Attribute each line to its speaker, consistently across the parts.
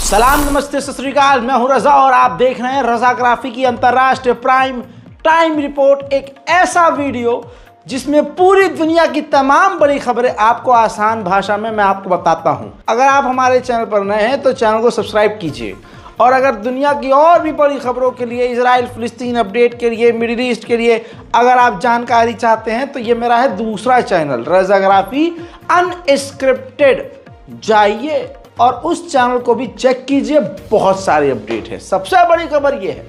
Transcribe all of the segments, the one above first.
Speaker 1: सलाम, नमस्ते, सत श्री अकाल। मैं हूं रजा और आप देख रहे हैं रजाग्राफी की अंतरराष्ट्रीय प्राइम टाइम रिपोर्ट। एक ऐसा वीडियो जिसमें पूरी दुनिया की तमाम बड़ी खबरें आपको आसान भाषा में मैं आपको बताता हूं। अगर आप हमारे चैनल पर नए हैं तो चैनल को सब्सक्राइब कीजिए। और अगर दुनिया की और भी बड़ी खबरों के लिए, इजराइल फिलिस्तीन अपडेट के लिए, मिडिल ईस्ट के लिए अगर आप जानकारी चाहते हैं तो ये मेरा है दूसरा चैनल रजाग्राफी अनस्क्रिप्टेड। जाइए और उस चैनल को भी चेक कीजिए, बहुत सारे अपडेट है। सबसे बड़ी खबर यह है,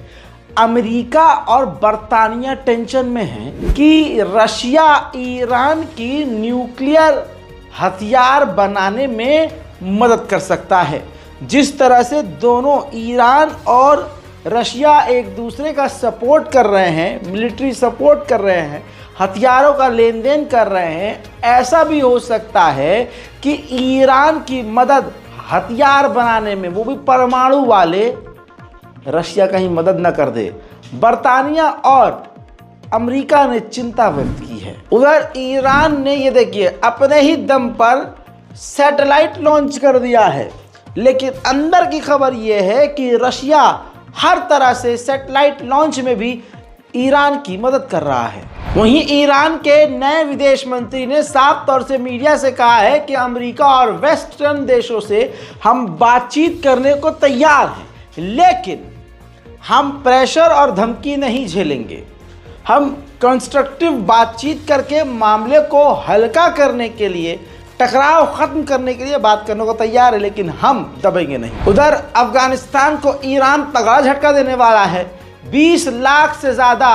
Speaker 1: अमेरिका और बरतानिया टेंशन में है कि रशिया ईरान की न्यूक्लियर हथियार बनाने में मदद कर सकता है। जिस तरह से दोनों ईरान और रशिया एक दूसरे का सपोर्ट कर रहे हैं, मिलिट्री सपोर्ट कर रहे हैं, हथियारों का लेन देन कर रहे हैं, ऐसा भी हो सकता है कि ईरान की मदद हथियार बनाने में, वो भी परमाणु वाले, रशिया कहीं मदद न कर दे। बरतानिया और अमेरिका ने चिंता व्यक्त की है। उधर ईरान ने ये देखिए अपने ही दम पर सैटेलाइट लॉन्च कर दिया है, लेकिन अंदर की खबर यह है कि रशिया हर तरह से सैटेलाइट लॉन्च में भी ईरान की मदद कर रहा है। वहीं ईरान के नए विदेश मंत्री ने साफ तौर से मीडिया से कहा है कि अमेरिका और वेस्टर्न देशों से हम बातचीत करने को तैयार हैं, लेकिन हम प्रेशर और धमकी नहीं झेलेंगे। हम कंस्ट्रक्टिव बातचीत करके मामले को हल्का करने के लिए, टकराव खत्म करने के लिए बात करने को तैयार है, लेकिन हम दबेंगे नहीं। उधर अफगानिस्तान को ईरान तगड़ा झटका देने वाला है। 20 लाख से ज़्यादा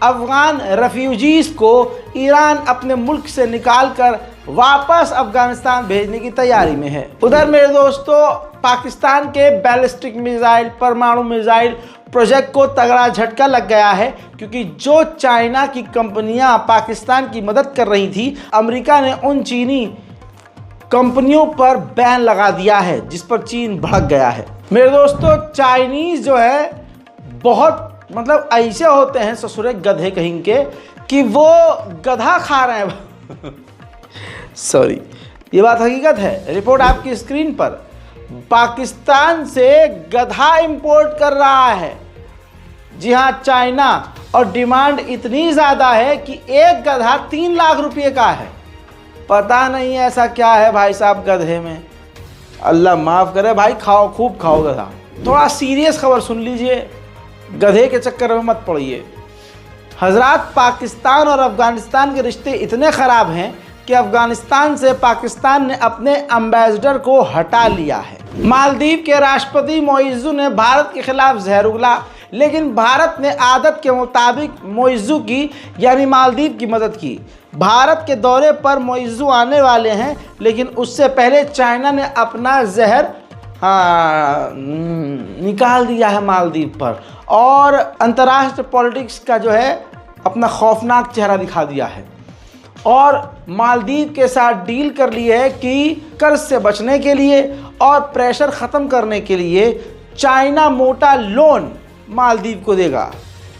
Speaker 1: अफगान रेफ्यूजीज को ईरान अपने मुल्क से निकालकर वापस अफगानिस्तान भेजने की तैयारी में है। उधर मेरे दोस्तों, पाकिस्तान के बैलिस्टिक मिसाइल, परमाणु मिसाइल प्रोजेक्ट को तगड़ा झटका लग गया है, क्योंकि जो चाइना की कंपनियां पाकिस्तान की मदद कर रही थी, अमेरिका ने उन चीनी कंपनियों पर बैन लगा दिया है, जिस पर चीन भड़क गया है। मेरे दोस्तों, चाइनीज जो है बहुत ऐसे होते हैं ससुरे गधे कहीं के कि वो गधा खा रहे हैं सॉरी, ये बात हकीकत है। रिपोर्ट आपकी स्क्रीन पर। पाकिस्तान से गधा इंपोर्ट कर रहा है, जी हाँ, चाइना, और डिमांड इतनी ज़्यादा है कि एक गधा 3 लाख रुपये का है। पता नहीं ऐसा क्या है भाई साहब गधे में, अल्लाह माफ़ करे भाई। खाओ, खूब खाओ गधा। थोड़ा सीरियस खबर सुन लीजिए, गधे के चक्कर में मत पड़िए। हजरात, पाकिस्तान और अफगानिस्तान के रिश्ते इतने ख़राब हैं कि अफगानिस्तान से पाकिस्तान ने अपने एम्बेसडर को हटा लिया है। मालदीव के राष्ट्रपति मोइज़ू ने भारत के खिलाफ जहर उगला, लेकिन भारत ने आदत के मुताबिक मोइज़ू की यानी मालदीव की मदद की। भारत के दौरे पर मोइज़ू आने वाले हैं, लेकिन उससे पहले चाइना ने अपना जहर निकाल दिया है मालदीव पर, और अंतर्राष्ट्रीय पॉलिटिक्स का जो है अपना खौफनाक चेहरा दिखा दिया है, और मालदीव के साथ डील कर ली है कि कर्ज से बचने के लिए और प्रेशर ख़त्म करने के लिए चाइना मोटा लोन मालदीव को देगा।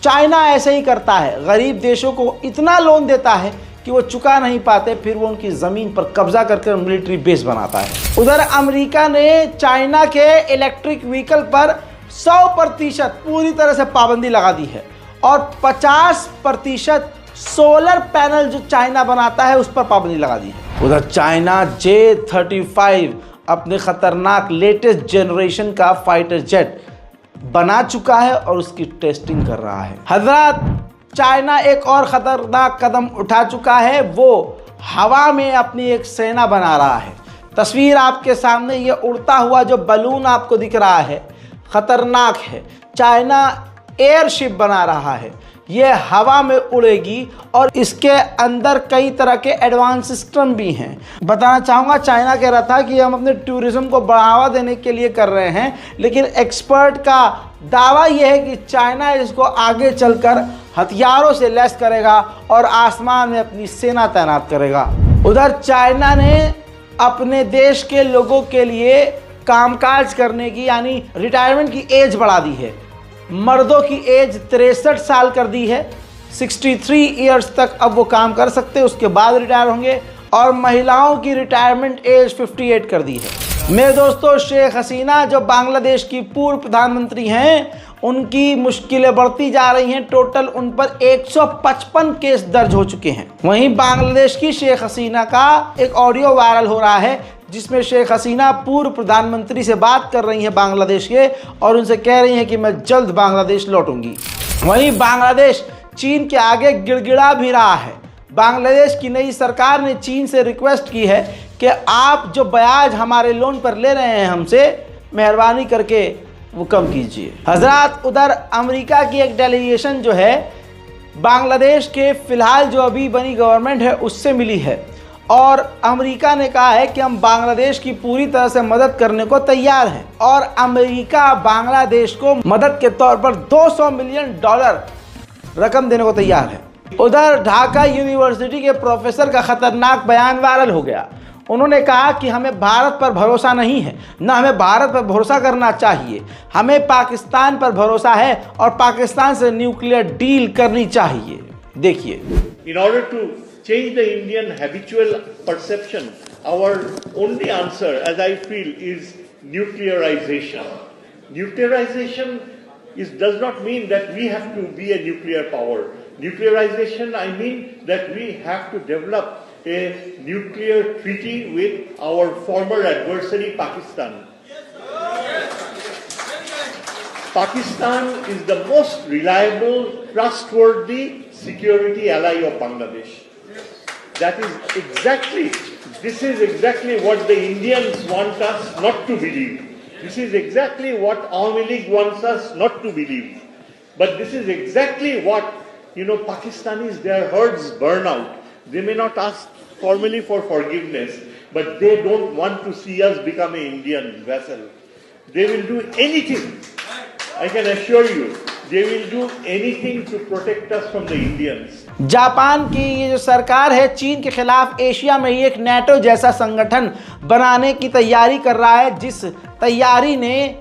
Speaker 1: चाइना ऐसे ही करता है, गरीब देशों को इतना लोन देता है कि वो चुका नहीं पाते, फिर वो उनकी ज़मीन पर कब्जा करके मिलिट्री बेस बनाता है। उधर अमेरिका ने चाइना के इलेक्ट्रिक व्हीकल पर 100% पूरी तरह से पाबंदी लगा दी है, और 50% सोलर पैनल जो चाइना बनाता है उस पर पाबंदी लगा दी है। उधर चाइना J-35 अपने ख़तरनाक लेटेस्ट जनरेशन का फाइटर जेट बना चुका है और उसकी टेस्टिंग कर रहा है। हजरात, चाइना एक और ख़तरनाक कदम उठा चुका है, वो हवा में अपनी एक सेना बना रहा है। तस्वीर आपके सामने, ये उड़ता हुआ जो बलून आपको दिख रहा है ख़तरनाक है। चाइना एयरशिप बना रहा है, ये हवा में उड़ेगी और इसके अंदर कई तरह के एडवांस सिस्टम भी हैं। बताना चाहूँगा, चाइना कह रहा था कि हम अपने टूरिज़्म को बढ़ावा देने के लिए कर रहे हैं, लेकिन एक्सपर्ट का दावा यह है कि चाइना इसको आगे चलकर हथियारों से लैस करेगा और आसमान में अपनी सेना तैनात करेगा। उधर चाइना ने अपने देश के लोगों के लिए कामकाज करने की यानी रिटायरमेंट की एज बढ़ा दी है। मर्दों की एज 63 साल कर दी है, 63 ईयर्स तक अब वो काम कर सकते हैं, उसके बाद रिटायर होंगे, और महिलाओं की रिटायरमेंट एज 58 कर दी है। मेरे दोस्तों, शेख हसीना जो बांग्लादेश की पूर्व प्रधानमंत्री हैं, उनकी मुश्किलें बढ़ती जा रही हैं। टोटल उन पर 155 केस दर्ज हो चुके हैं। वहीं बांग्लादेश की शेख हसीना का एक ऑडियो वायरल हो रहा है, जिसमें शेख हसीना पूर्व प्रधानमंत्री से बात कर रही हैं बांग्लादेश के, और उनसे कह रही हैं कि मैं जल्द बांग्लादेश लौटूंगी। वहीं बांग्लादेश चीन के आगे गिड़गिड़ा भी रहा है। बांग्लादेश की नई सरकार ने चीन से रिक्वेस्ट की है कि आप जो ब्याज हमारे लोन पर ले रहे हैं हमसे, मेहरबानी करके वो कम कीजिए। हजरात, उधर अमेरिका की एक डेलीगेशन जो है बांग्लादेश के फिलहाल जो अभी बनी गवर्नमेंट है उससे मिली है, और अमेरिका ने कहा है कि हम बांग्लादेश की पूरी तरह से मदद करने को तैयार हैं, और अमेरिका बांग्लादेश को मदद के तौर पर $200 मिलियन रकम देने को तैयार है। उधर ढाका यूनिवर्सिटी के प्रोफेसर का खतरनाक बयान वायरल हो गया। उन्होंने कहा कि हमें भारत पर भरोसा नहीं है, ना हमें भारत पर भरोसा करना चाहिए, हमें पाकिस्तान पर भरोसा है और पाकिस्तान से न्यूक्लियर डील करनी चाहिए। देखिए,
Speaker 2: In order to change the Indian habitual perception, our only answer, as I feel, is nuclearization. Nuclearization does not mean that we have to be a nuclear power. Nuclearization, I mean that we have to develop a nuclear treaty with our former adversary, Pakistan. Pakistan is the most reliable, trustworthy security ally of Bangladesh. This is exactly what the Indians want us not to believe. This is exactly what Awami League wants us not to believe. But this is exactly what, Pakistanis, their herds burn out. They may not ask formally for forgiveness, but they don't want to see us become an Indian vassal. They will do anything, I can assure you, they will do anything to protect us from the Indians.
Speaker 1: Japan की ये जो सरकार है, चीन के खिलाफ Asia में ही एक नेटो जैसा संगठन बनाने की तैयारी कर रहा है, जिस तैयारी ने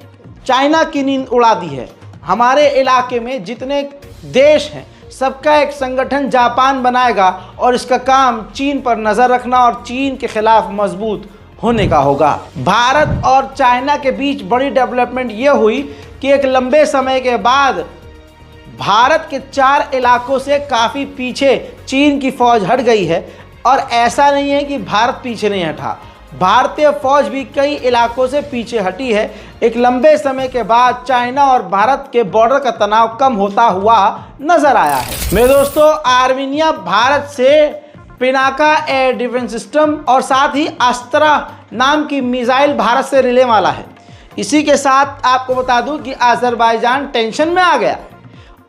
Speaker 1: चाइना की नींद उड़ा दी है। हमारे इलाके में जितने देश हैं, सबका एक संगठन जापान बनाएगा, और इसका काम चीन पर नज़र रखना और चीन के खिलाफ मजबूत होने का होगा। भारत और चाइना के बीच बड़ी डेवलपमेंट ये हुई कि एक लंबे समय के बाद भारत के 4 इलाकों से काफ़ी पीछे चीन की फौज हट गई है, और ऐसा नहीं है कि भारत पीछे नहीं हटा, भारतीय फौज भी कई इलाकों से पीछे हटी है। एक लंबे समय के बाद चाइना और भारत के बॉर्डर का तनाव कम होता हुआ नजर आया है। मेरे दोस्तों, आर्मीनिया भारत से पिनाका एयर डिफेंस सिस्टम और साथ ही अस्त्रा नाम की मिसाइल भारत से रिले वाला है। इसी के साथ आपको बता दूं कि अजरबैजान टेंशन में आ गया,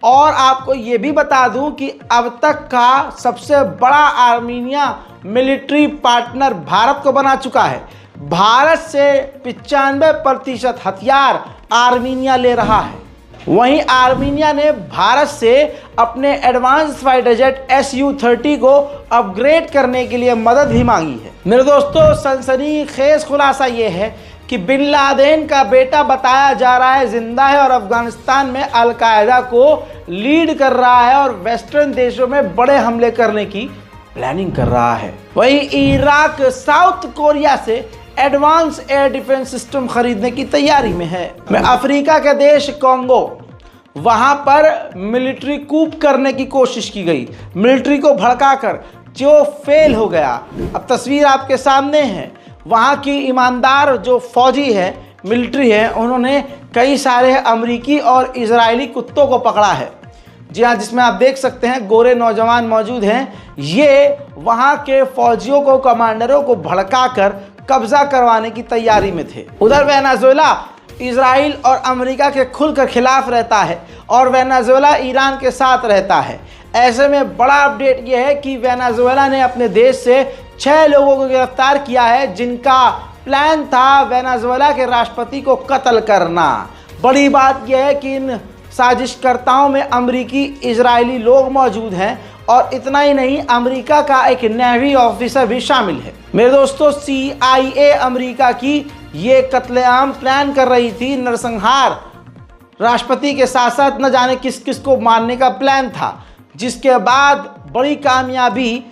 Speaker 1: और आपको ये भी बता दूं कि अब तक का सबसे बड़ा आर्मीनिया मिलिट्री पार्टनर भारत को बना चुका है। भारत से 95% हथियार आर्मीनिया ले रहा है। वहीं आर्मीनिया ने भारत से अपने एडवांस फाइटर जेट Su-30 को अपग्रेड करने के लिए मदद भी मांगी है। मेरे दोस्तों, सनसनीखेज खुलासा ये है कि बिन लादेन का बेटा बताया जा रहा है जिंदा है और अफगानिस्तान में अलकायदा को लीड कर रहा है और वेस्टर्न देशों में बड़े हमले करने की प्लानिंग कर रहा है। वहीं इराक साउथ कोरिया से एडवांस एयर डिफेंस सिस्टम खरीदने की तैयारी में है। अफ्रीका के देश कॉन्गो, वहां पर मिलिट्री कूप करने की कोशिश की गई, मिलिट्री को भड़काकर, जो फेल हो गया। अब तस्वीर आपके सामने है। वहाँ की ईमानदार जो फौजी है, मिलिट्री है, उन्होंने कई सारे अमरीकी और इजरायली कुत्तों को पकड़ा है। जी हाँ, जिसमें आप देख सकते हैं गोरे नौजवान मौजूद हैं। ये वहाँ के फौजियों को, कमांडरों को भड़काकर कब्जा करवाने की तैयारी में थे। उधर वेनेजुएला इजराइल और अमेरिका के खुलकर खिलाफ रहता है और वेनेजुएला ईरान के साथ रहता है। ऐसे में बड़ा अपडेट यह है कि वेनेजुएला ने अपने देश से 6 लोगों को गिरफ्तार किया है, जिनका प्लान था वेनेजुएला के राष्ट्रपति को कत्ल करना। बड़ी बात यह है कि इन साजिशकर्ताओं में अमरीकी इजरायली लोग मौजूद हैं, और इतना ही नहीं, अमेरिका का एक नेवी ऑफिसर भी शामिल है। मेरे दोस्तों, CIA अमेरिका की ये कत्लेआम प्लान कर रही थी, नरसंहार राष्ट्रपति के साथ साथ न जाने किस किस को मारने का प्लान था, जिसके बाद बड़ी कामयाबी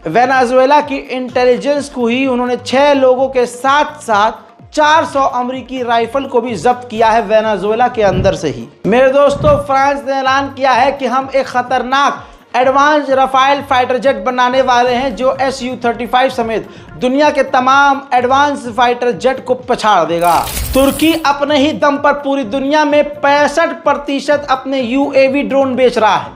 Speaker 1: वेनेजुएला की इंटेलिजेंस को ही उन्होंने 6 लोगों के साथ साथ 400 अमेरिकी राइफल को भी जब्त किया है वेनेजुएला के अंदर से ही। मेरे दोस्तों, फ्रांस ने ऐलान किया है कि हम एक खतरनाक एडवांस राफेल फाइटर जेट बनाने वाले हैं जो Su-35 समेत दुनिया के तमाम एडवांस फाइटर जेट को पछाड़ देगा। तुर्की अपने ही दम पर पूरी दुनिया में 65% अपने UAV ड्रोन बेच रहा है।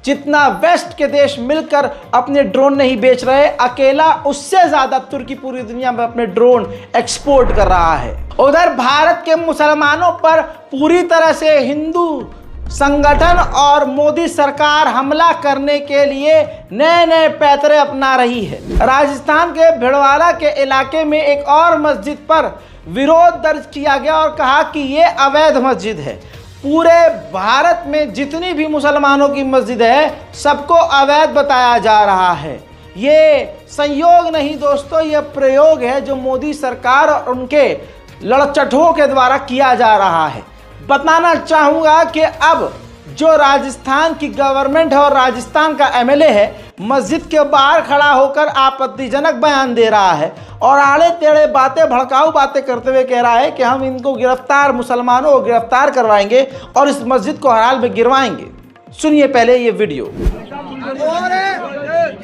Speaker 1: जितना वेस्ट के देश मिलकर अपने ड्रोन नहीं बेच रहे, अकेला उससे ज्यादा तुर्की पूरी दुनिया में अपने ड्रोन एक्सपोर्ट कर रहा है। उधर भारत के मुसलमानों पर पूरी तरह से हिंदू संगठन और मोदी सरकार हमला करने के लिए नए नए पैतरे अपना रही है। राजस्थान के भिड़वाड़ा के इलाके में एक और मस्जिद पर विरोध दर्ज किया गया और कहा कि ये अवैध मस्जिद है। पूरे भारत में जितनी भी मुसलमानों की मस्जिद है सबको अवैध बताया जा रहा है। ये संयोग नहीं दोस्तों, ये प्रयोग है जो मोदी सरकार और उनके लड़चटों के द्वारा किया जा रहा है। बताना चाहूँगा कि अब जो राजस्थान की गवर्नमेंट है और राजस्थान का MLA है, मस्जिद के बाहर खड़ा होकर आपत्तिजनक बयान दे रहा है और आड़े टेढ़े बातें, भड़काऊ बातें करते हुए कह रहा है कि हम इनको गिरफ्तार, मुसलमानों को गिरफ्तार करवाएंगे और इस मस्जिद को हर हाल में गिरवाएंगे। सुनिए पहले ये वीडियो।
Speaker 3: और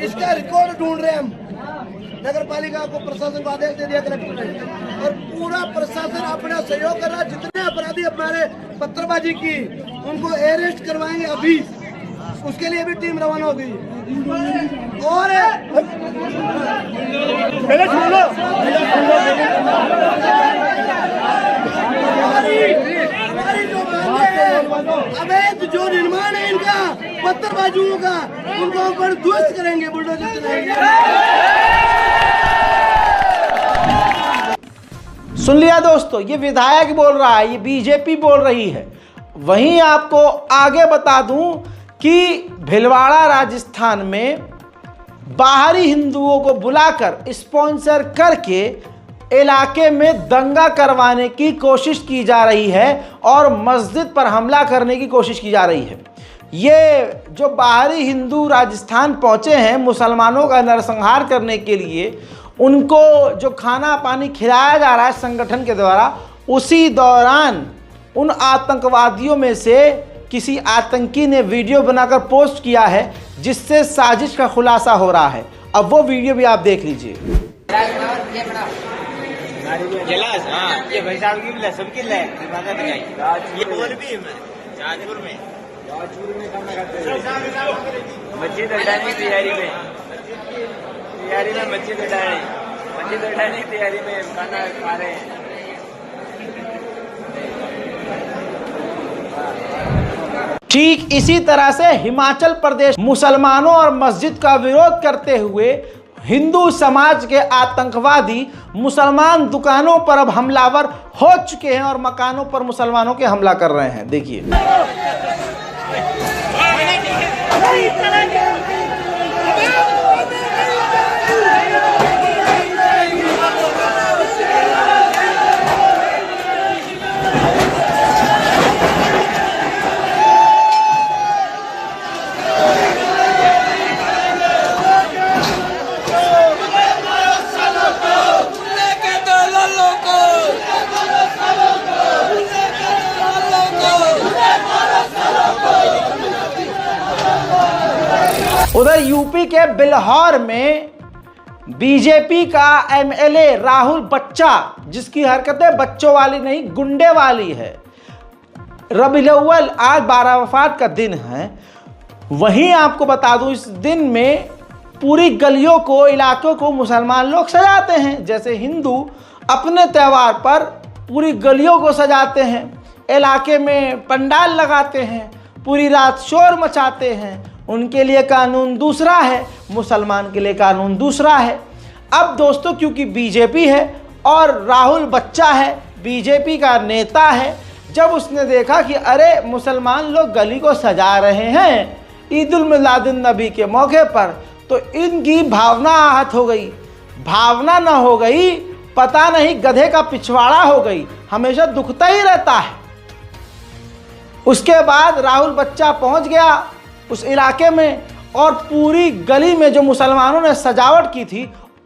Speaker 3: इसका रिकॉर्ड ढूंढ रहे हैं हम। नगर पालिका को, प्रशासन को आदेश दे दिया कलेक्टर ने और पूरा प्रशासन अपना सहयोग कर रहा है। जितने अपराधी हमारे पत्थरबाजी की उनको अरेस्ट करवाएंगे अभी, उसके लिए भी टीम रवाना हो गई। और हमारी जो अवैध जो निर्माण है इनका, पत्थरबाजियों का, उनको ऊपर ध्वस्त करेंगे, बुलडोजर चलाएंगे।
Speaker 1: सुन लिया दोस्तों, ये विधायक बोल रहा है, ये बीजेपी बोल रही है। वहीं आपको आगे बता दूं कि भिलवाड़ा राजस्थान में बाहरी हिंदुओं को बुलाकर स्पॉन्सर करके इलाके में दंगा करवाने की कोशिश की जा रही है और मस्जिद पर हमला करने की कोशिश की जा रही है। ये जो बाहरी हिंदू राजस्थान पहुंचे हैं मुसलमानों का नरसंहार करने के लिए, उनको जो खाना पानी खिलाया जा रहा है संगठन के द्वारा, उसी दौरान उन आतंकवादियों में से किसी आतंकी ने वीडियो बनाकर पोस्ट किया है जिससे साजिश का खुलासा हो रहा है। अब वो वीडियो भी आप देख लीजिए।
Speaker 4: ये भाई साहब की सबकी ये और भी जाजपुर में मस्जिद हटाने की तैयारी में मस्जिद हटाने की तैयारी में खाना खा रहे हैं।
Speaker 1: ठीक इसी तरह से हिमाचल प्रदेश मुसलमानों और मस्जिद का विरोध करते हुए हिंदू समाज के आतंकवादी मुसलमान दुकानों पर अब हमलावर हो चुके हैं और मकानों पर मुसलमानों के हमला कर रहे हैं। देखिए, उधर यूपी के बिल्हौर में बीजेपी का MLA राहुल बच्चा, जिसकी हरकतें बच्चों वाली नहीं गुंडे वाली है, रबीउल अव्वल आज बारावफात का दिन है। वहीं आपको बता दूं, इस दिन में पूरी गलियों को, इलाकों को मुसलमान लोग सजाते हैं। जैसे हिंदू अपने त्यौहार पर पूरी गलियों को सजाते हैं, इलाके में पंडाल लगाते हैं, पूरी रात शोर मचाते हैं। उनके लिए कानून दूसरा है, मुसलमान के लिए कानून दूसरा है। अब दोस्तों, क्योंकि बीजेपी है और राहुल बच्चा है, बीजेपी का नेता है, जब उसने देखा कि अरे मुसलमान लोग गली को सजा रहे हैं ईद उल मिलादुन नबी के मौके पर, तो इनकी भावना आहत हो गई। भावना न हो गई, पता नहीं गधे का पिछवाड़ा हो गई, हमेशा दुखता ही रहता है। उसके बाद राहुल बच्चा पहुंच गया उस इलाके में और पूरी गली में जो मुसलमानों ने सजावट की थी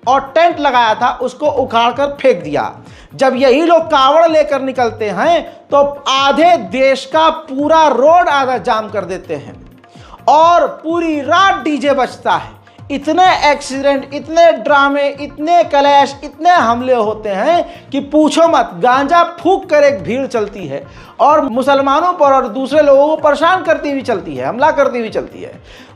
Speaker 1: और टेंट लगाया था उसको उखाड़कर फेंक दिया। जब यही लोग कावड़ लेकर निकलते हैं तो आधे देश का पूरा रोड आधा जाम कर देते हैं और पूरी रात डीजे बजता है। इतने एक्सीडेंट, इतने ड्रामे, इतने क्लैश, इतने हमले होते हैं कि पूछो मत। गांजा फूंक कर एक भीड़ चलती है और मुसलमानों पर और दूसरे लोगों को परेशान करती हुई चलती है, हमला करती हुई चलती है।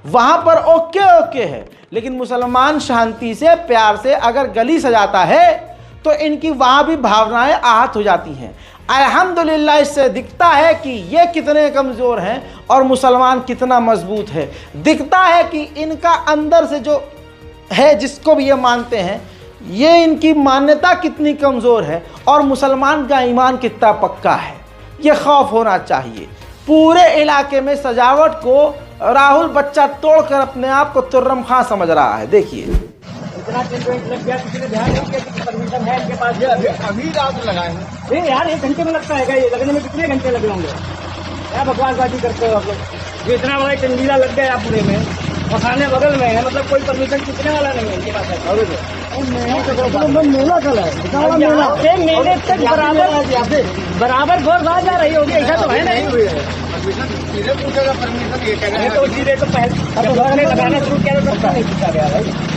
Speaker 1: वहां पर ओके है, लेकिन मुसलमान शांति से प्यार से अगर गली सजाता है तो इनकी वहां भी भावनाएं आहत हो जाती हैं। अल्हम्दुलिल्लाह इससे दिखता है कि ये कितने कमज़ोर हैं और मुसलमान कितना मजबूत है। दिखता है कि इनका अंदर से जो है, जिसको भी ये मानते हैं, ये इनकी मान्यता कितनी कमज़ोर है और मुसलमान का ईमान कितना पक्का है। ये खौफ होना चाहिए। पूरे इलाके में सजावट को राहुल बच्चा तोड़कर अपने आप को तुर्रम खां समझ रहा है। देखिए
Speaker 5: इतना टेंट लग गया, किसी ने ध्यान नहीं किया कि परमिशन है इनके पास। अभी रात लगाए हैं यार, 1 घंटे में लगता है क्या? ये लगने में कितने घंटे लगे होंगे? क्या बकवासबाजी करते हो आप लोग? ये इतना बड़ा चंडीला लग गया पूरे में और थाने बगल में है, मतलब कोई परमिशन कितने वाला नहीं है इनके पास। मेला कल है, मेले तक बराबर बहुत आ जा रही होगी, ऐसा तो है नहीं। सीधे पूछेगा परमिशन, ये कह रहे हैं तो सीधे तो पहले लगाना शुरू किया तो सबका नहीं पूछा गया भाई।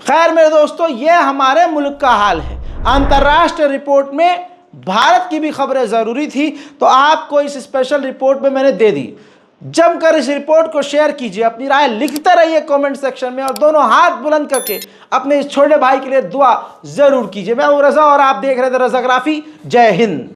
Speaker 1: खैर मेरे दोस्तों, ये हमारे मुल्क का हाल है। अंतर्राष्ट्रीय रिपोर्ट में भारत की भी खबरें ज़रूरी थी तो आपको इस स्पेशल रिपोर्ट में मैंने दे दी। जमकर इस रिपोर्ट को शेयर कीजिए, अपनी राय लिखते रहिए कमेंट सेक्शन में और दोनों हाथ बुलंद करके अपने इस छोटे भाई के लिए दुआ ज़रूर कीजिए। मैं हूं रज़ा और आप देख रहे थे रज़ाग्राफी। जय हिंद।